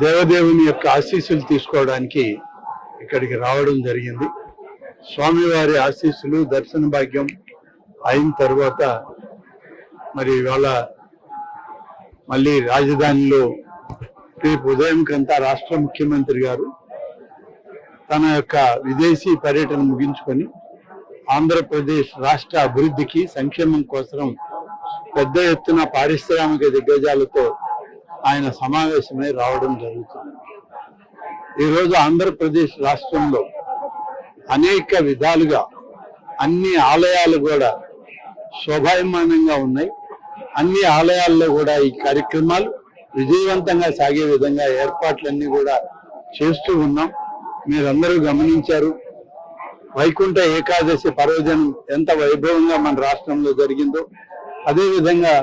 దేవదేవుని యొక్క ఆశీస్సులు తీసుకోవడానికి ఇక్కడికి రావడం జరిగింది. స్వామివారి ఆశీస్సులు దర్శన భాగ్యం అయిన తర్వాత మరి ఇవాళ మళ్ళీ రాజధానిలో రేపు ఉదయంకంతా రాష్ట్ర ముఖ్యమంత్రి గారు తన యొక్క విదేశీ పర్యటన ముగించుకొని ఆంధ్రప్రదేశ్ రాష్ట్ర అభివృద్ధికి సంక్షేమం కోసం పెద్ద ఎత్తున పారిశ్రామిక దిగ్గజాలతో ఆయన సమావేశమై రావడం జరుగుతుంది. ఈరోజు ఆంధ్రప్రదేశ్ రాష్ట్రంలో అనేక విధాలుగా అన్ని ఆలయాలు కూడా శోభాయమానంగా ఉన్నాయి. అన్ని ఆలయాల్లో కూడా ఈ కార్యక్రమాలు విజయవంతంగా సాగే విధంగా ఏర్పాట్లన్నీ కూడా చేస్తూ ఉన్నాం. మీరందరూ గమనించారు, వైకుంఠ ఏకాదశి పర్వదినం ఎంత వైభవంగా మన రాష్ట్రంలో జరిగిందో, అదేవిధంగా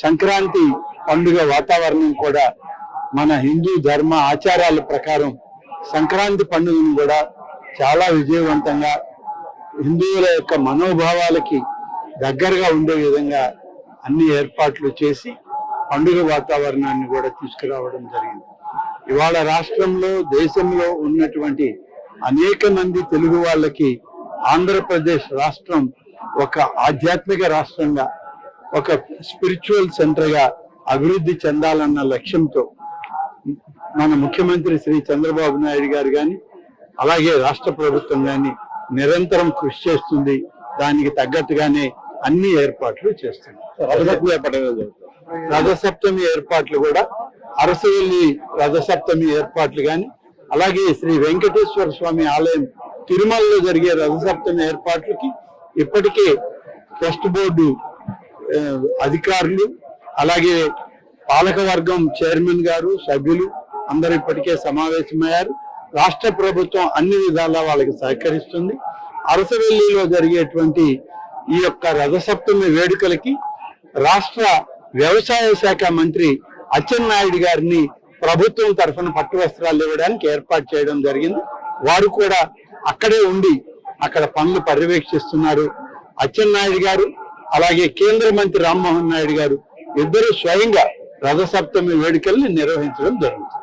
సంక్రాంతి పండుగ వాతావరణం కూడా మన హిందూ ధర్మ ఆచారాల ప్రకారం సంక్రాంతి పండుగను కూడా చాలా విజయవంతంగా హిందువుల యొక్క మనోభావాలకి దగ్గరగా ఉండే విధంగా అన్ని ఏర్పాట్లు చేసి పండుగ వాతావరణాన్ని కూడా తీసుకురావడం జరిగింది. ఇవాళ రాష్ట్రంలో దేశంలో ఉన్నటువంటి అనేక మంది తెలుగు వాళ్ళకి ఆంధ్రప్రదేశ్ రాష్ట్రం ఒక ఆధ్యాత్మిక రాష్ట్రంగా, ఒక స్పిరిచువల్ సెంటర్గా అభివృద్ధి చెందాలన్న లక్ష్యంతో మన ముఖ్యమంత్రి శ్రీ చంద్రబాబు నాయుడు గారు కానీ అలాగే రాష్ట్ర ప్రభుత్వం కానీ నిరంతరం కృషి చేస్తుంది. దానికి తగ్గట్టుగానే అన్ని ఏర్పాట్లు చేస్తుంది. రథసప్తమి ఏర్పాట్లు కూడా అరసవెల్లి రథసప్తమి ఏర్పాట్లు కానీ, అలాగే శ్రీ వెంకటేశ్వర స్వామి ఆలయం తిరుమలలో జరిగే రథసప్తమి ఏర్పాట్లకి ఇప్పటికే ట్రస్ట్ బోర్డు అధికారులు అలాగే పాలకవర్గం చైర్మన్ గారు సభ్యులు అందరూ ఇప్పటికే సమావేశమయ్యారు. రాష్ట్ర ప్రభుత్వం అన్ని విధాలా వాళ్ళకి సహకరిస్తుంది. అరసవెల్లిలో జరిగేటువంటి ఈ యొక్క రథసప్తమి వేడుకలకి రాష్ట్ర వ్యవసాయ శాఖ మంత్రి అచ్చెన్నాయుడు గారిని ప్రభుత్వం తరఫున పట్టు వస్త్రాలు ఇవ్వడానికి ఏర్పాటు చేయడం జరిగింది. వారు కూడా అక్కడే ఉండి అక్కడ పనులు పర్యవేక్షిస్తున్నారు. అచ్చెన్నాయుడు గారు అలాగే కేంద్ర మంత్రి రామ్మోహన్ నాయుడు గారు ఇద్దరు స్వయంగా రథసప్తమి వేడుకల్ని నిర్వహించడం జరుగుతుంది.